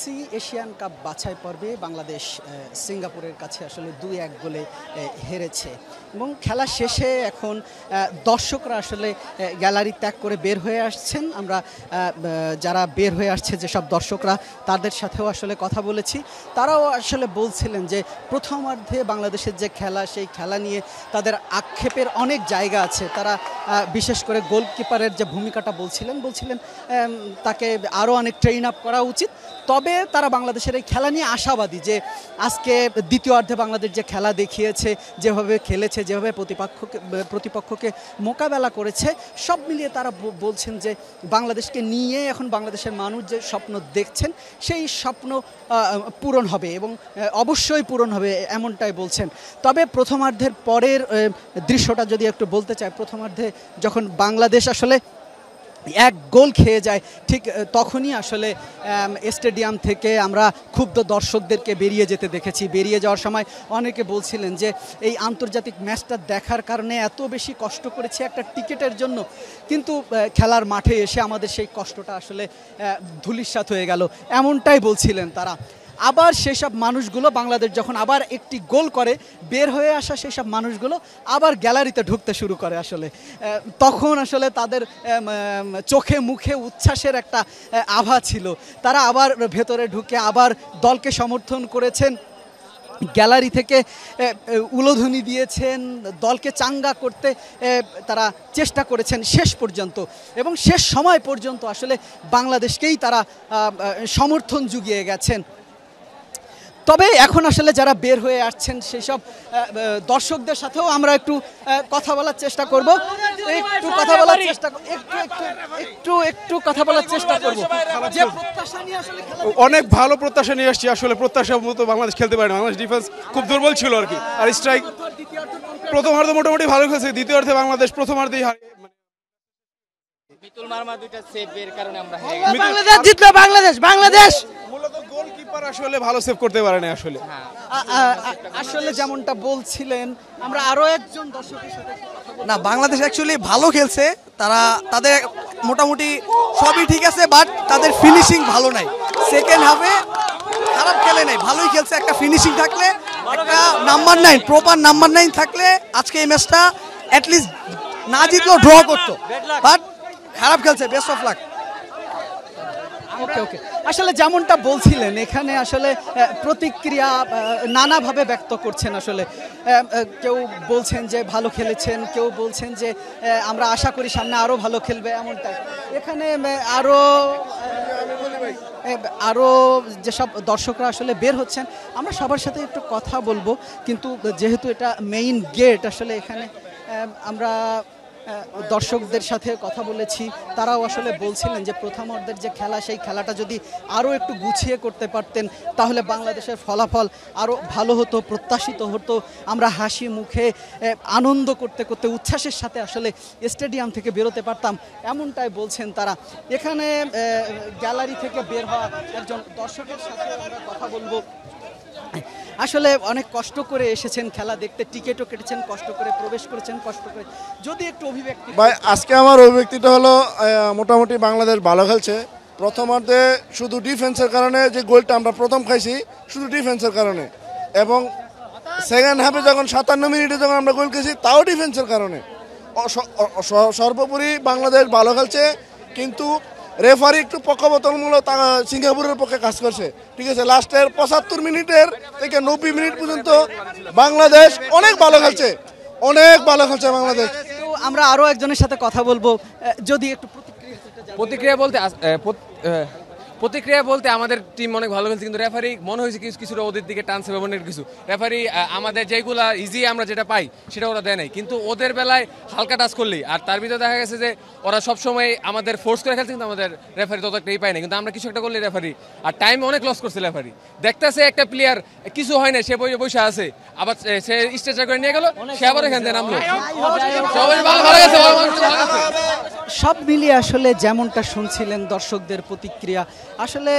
দেখতেছি Asian cup বাছাই পর্বে বাংলাদেশ সিঙ্গাপুরের কাছে আসলে 2-1 গোলে হেরেছে এবং খেলা শেষে এখন দর্শকরা আসলে গ্যালারি ত্যাগ করে বের হয়ে আসছেন। আমরা যারা বের হয়ে আসছে যেসব দর্শকরা তাদের সাথেও আসলে কথা বলেছি, তারাও আসলে বলছিলেন যে প্রথমার্ধে বাংলাদেশের যে খেলা সেই খেলা নিয়ে তাদের আক্ষেপের অনেক জায়গা আছে। তারা বিশেষ করে গোলকিপারের যে ভূমিকাটা বলছিলেন তাকে আরও অনেক ট্রেন আপ করা উচিত। তবে তারা বাংলাদেশের এই খেলা নিয়ে আশাবাদী যে আজকে দ্বিতীয়ার্ধে বাংলাদেশ যে খেলা দেখিয়েছে, যেভাবে খেলেছে, যেভাবে প্রতিপক্ষকে মোকাবেলা করেছে, সব মিলিয়ে তারা বলছেন যে বাংলাদেশকে নিয়ে এখন বাংলাদেশের মানুষ যে স্বপ্ন দেখছেন সেই স্বপ্ন পূরণ হবে এবং অবশ্যই পূরণ হবে এমনটাই বলছেন। তবে প্রথমার্ধের পরের দৃশ্যটা যদি একটু বলতে চাই, প্রথমার্ধে যখন বাংলাদেশ আসলে 1 গোল খেয়ে যায় ঠিক তখনই আসলে স্টেডিয়াম থেকে আমরা ক্ষুব্ধ দর্শকদেরকে বেরিয়ে যেতে দেখেছি। বেরিয়ে যাওয়ার সময় অনেকে বলছিলেন যে এই আন্তর্জাতিক ম্যাচটা দেখার কারণে এত বেশি কষ্ট করেছি একটা টিকিটের জন্য, কিন্তু খেলার মাঠে এসে আমাদের সেই কষ্টটা আসলে ধূলিসাৎ হয়ে গেল, এমনটাই বলছিলেন তারা। আবার সেসব মানুষগুলো বাংলাদেশ যখন আবার একটি গোল করে বের হয়ে আসা সেসব মানুষগুলো আবার গ্যালারিতে ঢুকতে শুরু করে। আসলে তখন আসলে তাদের চোখে মুখে উচ্ছ্বাসের একটা আভা ছিল। তারা আবার ভেতরে ঢুকে আবার দলকে সমর্থন করেছেন, গ্যালারি থেকে উলোধ্বনি দিয়েছেন, দলকে চাঙ্গা করতে তারা চেষ্টা করেছেন শেষ পর্যন্ত এবং শেষ সময় পর্যন্ত আসলে বাংলাদেশকেই তারা সমর্থন জুগিয়ে গেছেন। তবে এখন আসলে যারা বের হয়ে আসছেন সেই সব দর্শকদের সাথেও আমরা একটু কথা বলার চেষ্টা করব, একটু কথা বলার চেষ্টা করব যে প্রত্যাশা নিয়ে আসলে অনেক ভালো প্রত্যাশা নিয়ে আসছি। আসলে প্রত্যাশা মতো বাংলাদেশ খেলতে পারে না, বাংলাদেশ ডিফেন্স খুব দুর্বল ছিল আর কি। আর স্ট্রাইক প্রথমার্ধে মোটামুটি ভালো খেলছে, দ্বিতীয়ার্ধে বাংলাদেশ প্রথমার্ধেই মিতুল মারমা দুইটা সেভ এর কারণে আমরা বাংলাদেশ জিতলো। বাংলাদেশ মূলত গোলকিপার আসলে ভালো সেভ করতে পারে না আসলে। আসলে যেমনটা বলছিলেন, আমরা আরো একজন দর্শকের সাথে না, বাংলাদেশ অ্যাকচুয়ালি ভালো খেলছে, তাদের মোটামুটি সবই ঠিক আছে, বাট তাদের ফিনিশিং ভালো নাই। সেকেন্ড হাফে খারাপ খেলে নাই, ভালোই খেলছে। একটা ফিনিশিং থাকলে, একটা নাম্বার 9 প্রপার নাম্বার 9 থাকলে আজকে এই ম্যাচটা অ্যাটলিস্ট না জিতলেও ড্র করতো, বাট খারাপ খেলছে। Best of luck. ওকে আসলে যেমনটা বলছিলেন এখানে আসলে প্রতিক্রিয়া নানাভাবে ব্যক্ত করছেন। আসলে কেউ বলছেন যে ভালো খেলেছেন, কেউ বলছেন যে আমরা আশা করি সামনে আরও ভালো খেলবে, এমনটাই। এখানে আরও যেসব দর্শকরা আসলে বের হচ্ছেন আমরা সবার সাথে একটু কথা বলবো, কিন্তু যেহেতু এটা মেইন গেট আসলে এখানে আমরা দর্শকদের সাথে কথা বলেছি, তারাও আসলে বলছিলেন যে প্রথমার্ধের যে খেলা সেই খেলাটা যদি আরও একটু গুছিয়ে করতে পারতেন তাহলে বাংলাদেশের ফলাফল আরও ভালো হতো, প্রত্যাশিত হতো। আমরা হাসি মুখে আনন্দ করতে করতে উচ্ছ্বাসের সাথে আসলে স্টেডিয়াম থেকে বেরোতে পারতাম, এমনটাই বলছেন তারা। এখানে গ্যালারি থেকে বের হওয়া একজন দর্শকের সাথে আমরা কথা বলবো। আসলে অনেক কষ্ট করে এসেছেন খেলা দেখতে, টিকিটও কেটেছেন, কষ্ট করে প্রবেশ করেছেন, কষ্ট করে। যদি একটু অভিব্যক্তি ভাই, আজকে আমার অভিব্যক্তিটা হলো মোটামুটি বাংলাদেশ ভালো খেলছে। প্রথমার্ধে শুধু ডিফেন্সের কারণে যে গোলটা আমরা প্রথম খাইছি, শুধু ডিফেন্সের কারণে, এবং সেকেন্ড হাফে যখন 57 মিনিটে যখন আমরা গোল খেয়েছি তাও ডিফেন্সের কারণে। সর্বোপরি বাংলাদেশ ভালো খেলছে, কিন্তু রেফারি একটু পক্ষপাতমূলক সিঙ্গাপুরের পক্ষে কাজ করছে। ঠিক আছে, লাস্টের 75 মিনিটের থেকে 90 মিনিট পর্যন্ত বাংলাদেশ অনেক ভালো খেলছে, বাংলাদেশ। আমরা আরো একজনের সাথে কথা বলবো, যদি একটু প্রতিক্রিয়া বলতে আমাদের টিম অনেক ভালো খেলছে, কিন্তু রেফারি মনে হয়েছে কিছুটা ওদের দিকে টানছে। কিছু রেফারি আমাদের যেগুলা ইজি আমরা যেটা পাই সেটা ওরা দেয় নাই, কিন্তু ওদের বেলায় হালকা টাচ করলেই। আর তার ভিতরে দেখা গেছে যে ওরা সবসময় আমাদের ফোর্স করে খেলছে, কিন্তু আমাদের রেফারি তত একটাই পায় না। কিন্তু আমরা কিছু একটা করলে রেফারি আর টাইম অনেক লস করছে রেফারি। দেখতেছে একটা প্লেয়ার কিছু হয় না, সে বসে আছে, আবার সে স্ট্রেচার করে নিয়ে গেল, সে আবার এখান থেকে নামলো। সব মিলিয়ে আসলে যেমনটা শুনছিলেন দর্শকদের প্রতিক্রিয়া, আসলে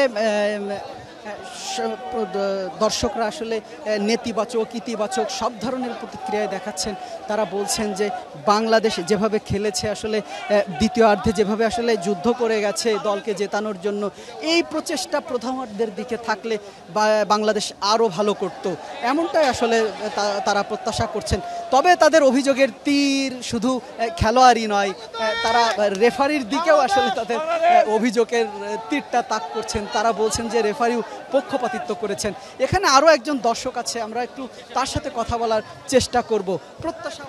দর্শকরা আসলে নেতিবাচক ইতিবাচক সব ধরনের প্রতিক্রিয়ায় দেখাচ্ছেন। তারা বলছেন যে বাংলাদেশ যেভাবে খেলেছে আসলে দ্বিতীয়ার্ধে যেভাবে আসলে যুদ্ধ করে গেছে দলকে জেতানোর জন্য, এই প্রচেষ্টা প্রথমার্ধের দিকে থাকলে বাংলাদেশ আরও ভালো করত, এমনটাই আসলে তারা প্রত্যাশা করছেন। তবে তাদের অভিযোগের তীর শুধু খেলোয়াড়ই নয়, তারা রেফারির দিকেও আসলে তাদের অভিযোগের তীরটা তাক করছেন। তারা বলছেন যে রেফারিও পক্ষপাতিত্ব করেছেন। এখানে আরও একজন দর্শক আছে, আমরা একটু তার সাথে কথা বলার চেষ্টা করব। প্রত্যাশা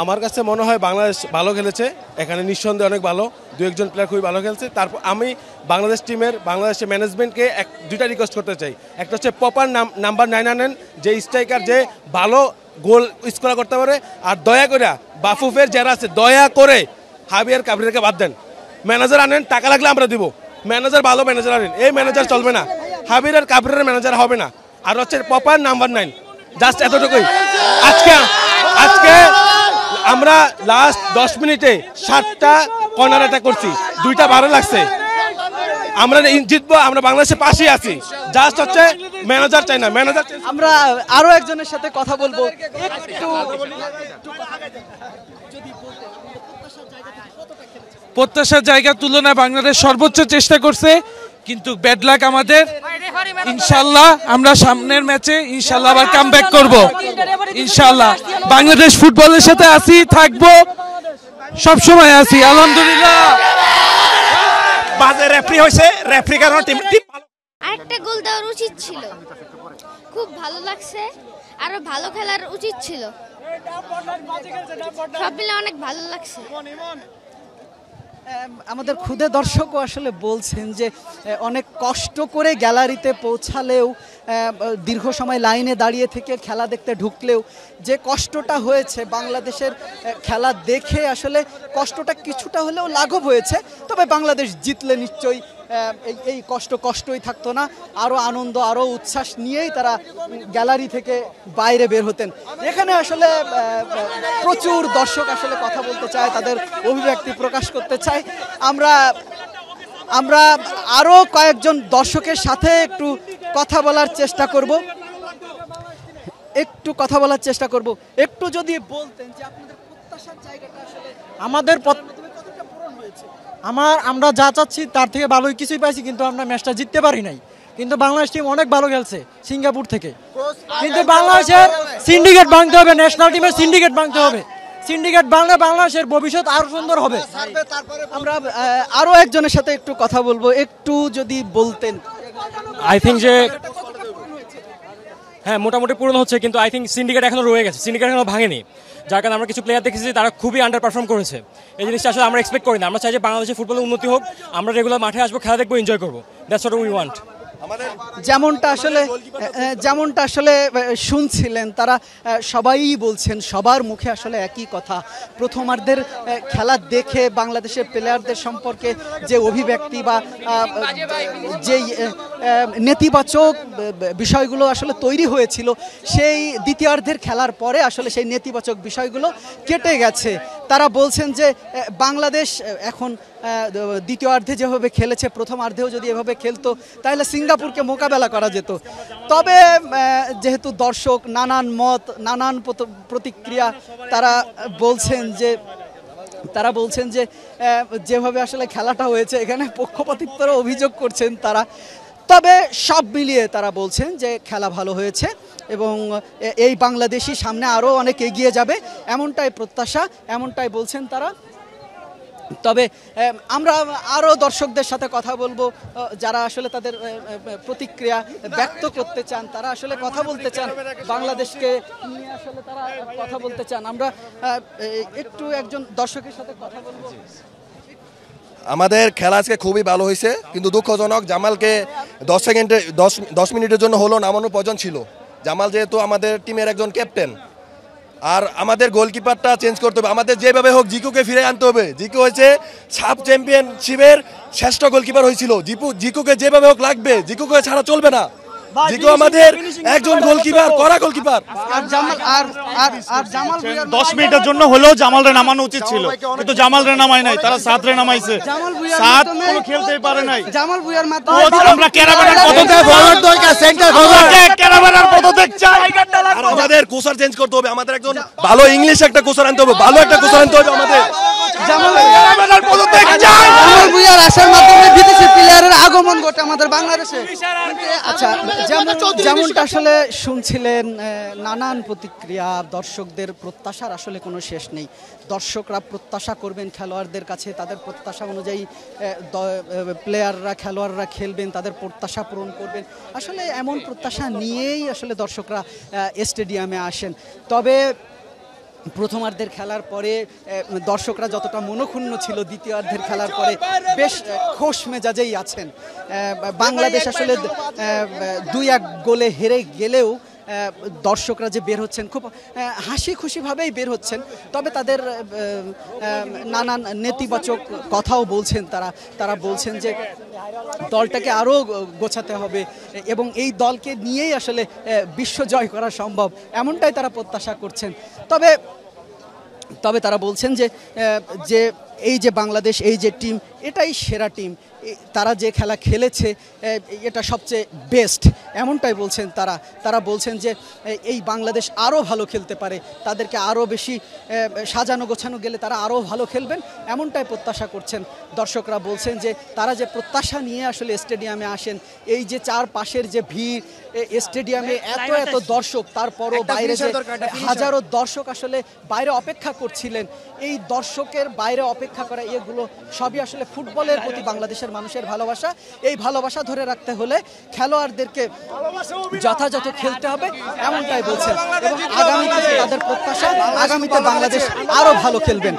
আমার কাছে মনে হয় বাংলাদেশ ভালো খেলেছে, এখানে নিঃসন্দেহে অনেক ভালো, দু একজন প্লেয়ার খুবই ভালো খেলছে। তারপর আমি বাংলাদেশের ম্যানেজমেন্টকে দুইটা রিকোয়েস্ট করতে চাই। একটা হচ্ছে প্রপার নাম্বার 9 আনেন, যে স্ট্রাইকার যে ভালো গোল স্কোর করতে পারে। আর দয়া করে বাফুফের যারা আছে দয়া করে হাবিয়ার কাবরিয়াকে বাদ দেন, ম্যানেজার আনেন, টাকা লাগলে আমরা দিব। ম্যানেজার ভালো ম্যানেজার আনেন, এই ম্যানেজার চলবে না, হাবির আর কাবরিয়ার ম্যানেজার হবে না। আর হচ্ছে প্রপার নাম্বার 9, জাস্ট এতটুকুই। আজকে আমরা লাস্ট 10 মিনিটে 7টা কর্নার অ্যাটাক করছি, 2টা ভালো লাগছে। আমরা জিতবো, আমরা বাংলাদেশের পাশেই আছি। জাস্ট হচ্ছে ম্যানেজার চাই না, ম্যানেজার। আমরা আরো একজনের সাথে কথা বলবো। একটু প্রত্যাশার জায়গার তুলনায় বাংলাদেশ সর্বোচ্চ চেষ্টা করছে, কিন্তু ব্যাড লাক আমাদের। ইনশাল্লাহ আমরা সামনের ম্যাচে ইনশাল্লাহ আবার কামব্যাক করব। ইনশাল্লাহ বাংলাদেশ ফুটবলের সাথে আছি, থাকবো, সব সময় আছি, আলহামদুলিল্লাহ। বাজে রেফারি হইছে, রেফারি কারণে টিম আরেকটা গোল দেওয়ার উচিত ছিল। খুব ভালো লাগছে, আরো ভালো খেলার উচিত ছিল। সব মিলে অনেক ভালো লাগছে। আমাদের ক্ষুদে দর্শকও আসলে বলছেন যে অনেক কষ্ট করে গ্যালারিতে পৌঁছালেও, দীর্ঘ সময় লাইনে দাঁড়িয়ে থেকে খেলা দেখতে ঢুকলেও যে কষ্টটা হয়েছে, বাংলাদেশের খেলা দেখে আসলে কষ্টটা কিছুটা হলেও লাঘব হয়েছে। তবে বাংলাদেশ জিতলে নিশ্চয়ই এই কষ্টই থাকতো না, আরও আনন্দ আরও উচ্ছ্বাস নিয়েই তারা গ্যালারি থেকে বাইরে বের হতেন। এখানে আসলে প্রচুর দর্শক আসলে কথা বলতে চায়, তাদের অভিব্যক্তি প্রকাশ করতে চায়। আমরা আরও কয়েকজন দর্শকের সাথে একটু কথা বলার চেষ্টা করব। একটু যদি বলতেন যে আপনাদের প্রত্যাশার জায়গাটা আসলে আমাদের আমরা যা চাচ্ছি তার থেকে ভালোই কিছুই পাইছি, কিন্তু আমরা ম্যাচটা জিততে পারি নাই। কিন্তু বাংলাদেশ টিম অনেক ভালো খেলছে সিঙ্গাপুর থেকে, কিন্তু বাংলাদেশের সিন্ডিকেট ভাঙতে হবে, ন্যাশনাল টিমের সিন্ডিকেট ভাঙতে হবে। সিন্ডিকেট ভাঙলে বাংলাদেশের ভবিষ্যৎ আরো সুন্দর হবে। আমরা আরো একজনের সাথে একটু কথা বলবো, একটু যদি বলতেন। আই থিঙ্ক যে হ্যাঁ মোটামুটি পূরণ হচ্ছে, কিন্তু আই থিঙ্ক সিন্ডিকেট এখনো রয়ে গেছে, সিন্ডিকেট এখনো ভাঙেনি। যার কারণে আমরা কিছু প্লেয়ার দেখেছি তারা খুবই আন্ডার পারফর্ম করেছে। এই জিনিসটা আসলে আমরা এক্সপেক্ট করি না। আমরা চাই যে বাংলাদেশের ফুটবলের উন্নতি হোক, আমরা রেগুলার মাঠে আসবো, খেলা দেখবো, এনজয় করবো। That's what we want. যেমনটা আসলে শুনছিলেন, তারা সবাই বলছেন, সবার মুখে আসলে একই কথা। প্রথমার্ধের খেলা দেখে বাংলাদেশের প্লেয়ারদের সম্পর্কে যে অভিব্যক্তি বা যেই নেতিবাচক বিষয়গুলো আসলে তৈরি হয়েছিল, সেই দ্বিতীয়ার্ধের খেলার পরে আসলে সেই নেতিবাচক বিষয়গুলো কেটে গেছে। তারা বলছেন যে বাংলাদেশ এখন দ্বিতীয়ার্ধে যেভাবে খেলেছে, প্রথমার্ধেও যদি এভাবে খেলতো তাহলে সিঙ্গাপুরকে মোকাবেলা করা যেত। তবে যেহেতু দর্শক নানান মত, নানান প্রতিক্রিয়া, তারা বলছেন যে যেভাবে আসলে খেলাটা হয়েছে এখানে পক্ষপাতিত্বের অভিযোগ করছেন তারা। তবে সব মিলিয়ে তারা বলছেন যে খেলা ভালো হয়েছে এবং এই বাংলাদেশই সামনে আরও অনেক এগিয়ে যাবে, এমনটাই প্রত্যাশা, এমনটাই বলছেন তারা। তবে আমরা আরও দর্শকদের সাথে কথা বলবো, যারা আসলে তাদের প্রতিক্রিয়া ব্যক্ত করতে চান, তারা আসলে কথা বলতে চান, বাংলাদেশকে নিয়ে আসলে তারা কথা বলতে চান। আমরা একটু একজন দর্শকের সাথে কথা বলবো। আমাদের খেলা আজকে খুবই ভালো হয়েছে, কিন্তু দুঃখজনক জামালকে 10 মিনিটের জন্য হলো নামানোর প্রয়োজন ছিল। জামাল যেহেতু আমাদের টিমের একজন ক্যাপ্টেন, আর আমাদের গোলকিপারটা চেঞ্জ করতে হবে। আমাদের যেভাবে হোক জিকুকে ফিরে আনতে হবে। জিকু হয়েছে সাব চ্যাম্পিয়নশিপের শ্রেষ্ঠ গোলকিপার হয়েছিল। জিকুকে যেভাবে হোক লাগবে, জিকুকে ছাড়া চলবে না। জিকো আমাদের একজন গোলকিপার, কড়া গোলকিপার। আর জামাল আর জামাল ভুঁইয়ার 10 মিনিটের জন্য হলেও জামালরে নামানো উচিত ছিল, কিন্তু জামালরে নামায় নাই, তারা সাতরে নামাইছে। জামাল ভুঁইয়ার সাত মাধ্যমে কোনো খেলতেই পারে নাই। জামাল ভুঁইয়ার মাধ্যমে আমরা ক্যারাবানার পদত্যাগ ক্যারাবানার পদত্যাগ চাই। আর আমাদের কোচার চেঞ্জ করতে হবে, আমাদের একজন ভালো ইংলিশ একটা কোচার আনতে হবে, ভালো একটা কোচার আনতে হবে আমাদের। জামাল ভুঁইয়ার আসার মাধ্যমে বিদেশি প্লেয়ারের আগমন ঘটে আমাদের বাংলাদেশে। আচ্ছা, যেমনটা আসলে শুনছিলেন, নানান প্রতিক্রিয়া, দর্শকদের প্রত্যাশার আসলে কোনো শেষ নেই। দর্শকরা প্রত্যাশা করবেন খেলোয়াড়দের কাছে, তাদের প্রত্যাশা অনুযায়ী প্লেয়াররা, খেলোয়াড়রা খেলবেন, তাদের প্রত্যাশা পূরণ করবেন। আসলে এমন প্রত্যাশা নিয়েই আসলে দর্শকরা স্টেডিয়ামে আসেন। তবে প্রথমার্ধের খেলার পরে দর্শকরা যতটা মনক্ষুণ্ণ ছিল, দ্বিতীয়ার্ধের খেলার পরে বেশ খোশ মেজাজেই আছেন। বাংলাদেশ আসলে 2-1 গোলে হেরে গেলেও দর্শকরা যে বের হচ্ছেন খুব হাসি খুশিভাবেই বের হচ্ছেন। তবে তাদের নানান নেতিবাচক কথাও বলছেন, তারা বলছেন যে দলটাকে আরও গোছাতে হবে এবং এই দলকে নিয়েই আসলে বিশ্ব জয় করা সম্ভব, এমনটাই তারা প্রত্যাশা করছেন। তবে তারা বলছেন যে এই যে বাংলাদেশ, এই যে টিম, এটাই সেরা টিম, তারা যে খেলা খেলেছে এটা সবচেয়ে বেস্ট, এমনটাই বলছেন তারা বলছেন যে এই বাংলাদেশ আরও ভালো খেলতে পারে, তাদেরকে আরও বেশি সাজানো গোছানো গেলে তারা আরও ভালো খেলবেন, এমনটাই প্রত্যাশা করছেন। দর্শকরা বলছেন যে তারা যে প্রত্যাশা নিয়ে আসলে স্টেডিয়ামে আসেন, এই যে চারপাশের যে ভিড়, স্টেডিয়ামে এত দর্শক, তারপরও বাইরে যে হাজারো দর্শক আসলে বাইরে অপেক্ষা করছিলেন, এই দর্শকের বাইরে অপেক্ষা করা, এগুলো সবই আসলে ফুটবলের প্রতি বাংলাদেশের মানুষের ভালোবাসা। এই ভালোবাসা ধরে রাখতে হলে খেলোয়াড়দেরকে যথাযথ খেলতে হবে, এমনটাই বলছেন এবং আগামীতে তাদের প্রত্যাশা আগামীতে বাংলাদেশ আরো ভালো খেলবেন।